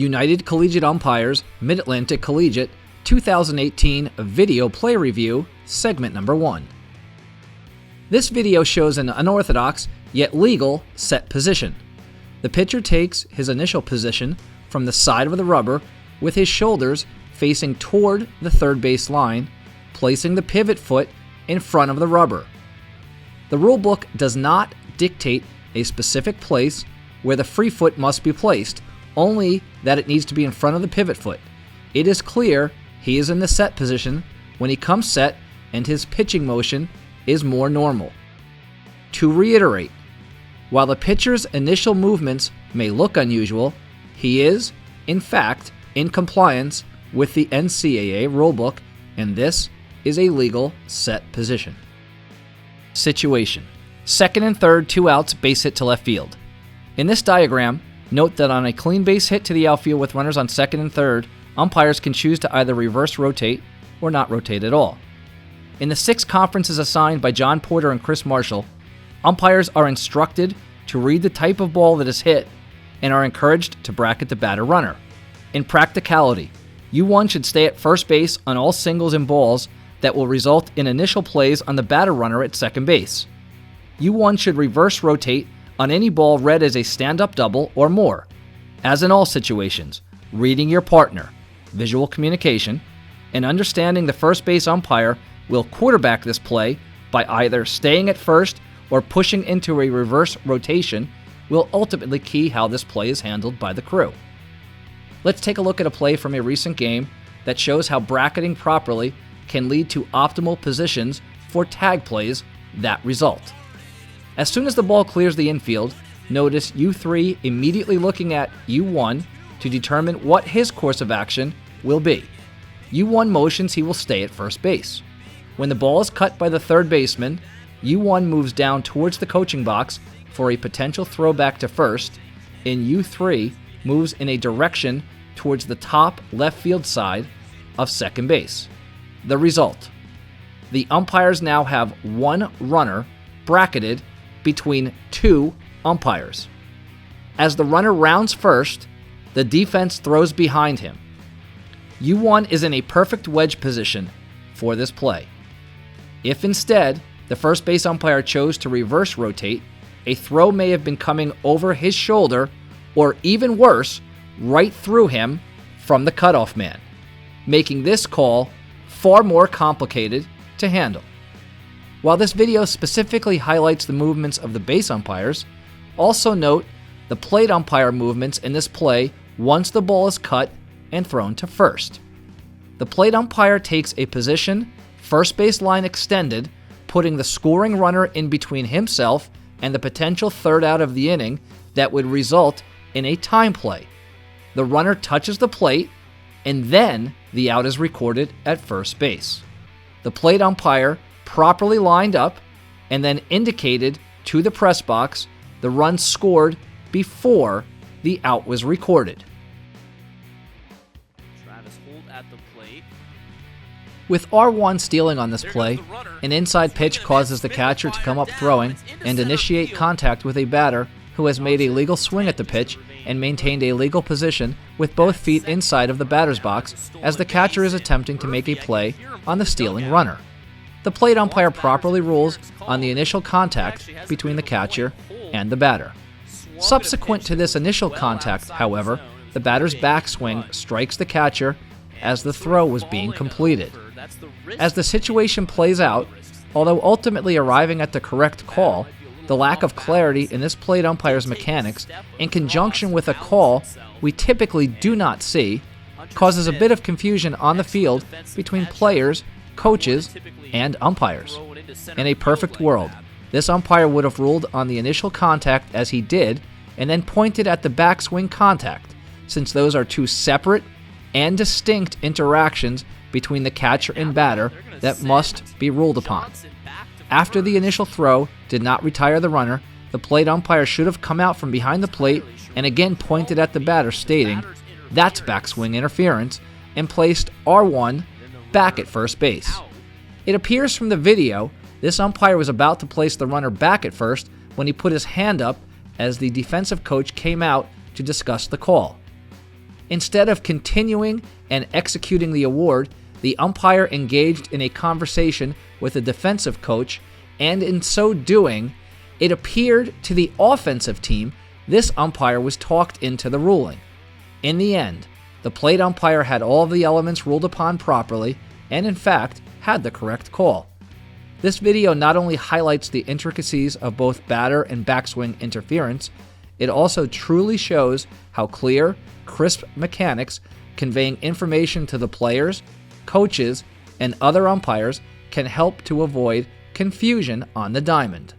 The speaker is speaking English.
United Collegiate Umpires Mid-Atlantic Collegiate 2018 Video Play Review, Segment Number 1. This video shows an unorthodox, yet legal, set position. The pitcher takes his initial position from the side of the rubber with his shoulders facing toward the third base line, placing the pivot foot in front of the rubber. The rulebook does not dictate a specific place where the free foot must be placed, only that it needs to be in front of the pivot foot. It is clear he is in the set position when he comes set and his pitching motion is more normal. To reiterate, while the pitcher's initial movements may look unusual, he is, in fact, in compliance with the NCAA rulebook, and this is a legal set position. Situation: second and third, 2 outs, base hit to left field. In this diagram, note that on a clean base hit to the outfield with runners on second and third, umpires can choose to either reverse rotate or not rotate at all. In the 6 conferences assigned by John Porter and Chris Marshall, umpires are instructed to read the type of ball that is hit and are encouraged to bracket the batter runner. In practicality, U1 should stay at first base on all singles and balls that will result in initial plays on the batter runner at second base. U1 should reverse rotate on any ball read as a stand-up double or more. As in all situations, reading your partner, visual communication, and understanding the first base umpire will quarterback this play by either staying at first or pushing into a reverse rotation will ultimately key how this play is handled by the crew. Let's take a look at a play from a recent game that shows how bracketing properly can lead to optimal positions for tag plays that result. As soon as the ball clears the infield, notice U3 immediately looking at U1 to determine what his course of action will be. U1 motions he will stay at first base. When the ball is cut by the third baseman, U1 moves down towards the coaching box for a potential throwback to first, and U3 moves in a direction towards the top left field side of second base. The result: the umpires now have one runner bracketed between 2 umpires. As the runner rounds first, the defense throws behind him. U1 is in a perfect wedge position for this play. If instead the first base umpire chose to reverse rotate, a throw may have been coming over his shoulder, or even worse, right through him from the cutoff man, making this call far more complicated to handle. While this video specifically highlights the movements of the base umpires, also note the plate umpire movements in this play once the ball is cut and thrown to first. The plate umpire takes a position, first base line extended, putting the scoring runner in between himself and the potential third out of the inning that would result in a time play. The runner touches the plate, and then the out is recorded at first base. The plate umpire properly lined up and then indicated to the press box the run scored before the out was recorded. At the plate. With R1 stealing on this play, an inside pitch causes the catcher to come up throwing and initiate contact with a batter who has made a legal swing at the pitch and maintained a legal position with both feet inside of the batter's box as the catcher is attempting to make a play on the stealing runner. The plate umpire properly rules on the initial contact between the catcher and the batter. Subsequent to this initial contact, however, the batter's backswing strikes the catcher as the throw was being completed. As the situation plays out, although ultimately arriving at the correct call, the lack of clarity in this plate umpire's mechanics, in conjunction with a call we typically do not see, causes a bit of confusion on the field between players, coaches, and umpires. In a perfect world, this umpire would have ruled on the initial contact as he did, and then pointed at the backswing contact, since those are 2 separate and distinct interactions between the catcher and batter that must be ruled upon. After the initial throw did not retire the runner, the plate umpire should have come out from behind the plate and again pointed at the batter, stating, "That's backswing interference," and placed R1 back at first base. It appears from the video this umpire was about to place the runner back at first when he put his hand up as the defensive coach came out to discuss the call. Instead of continuing and executing the award, the umpire engaged in a conversation with the defensive coach, and in so doing, it appeared to the offensive team this umpire was talked into the ruling. In the end, the plate umpire had all of the elements ruled upon properly, and in fact, had the correct call. This video not only highlights the intricacies of both batter and backswing interference, it also truly shows how clear, crisp mechanics conveying information to the players, coaches, and other umpires can help to avoid confusion on the diamond.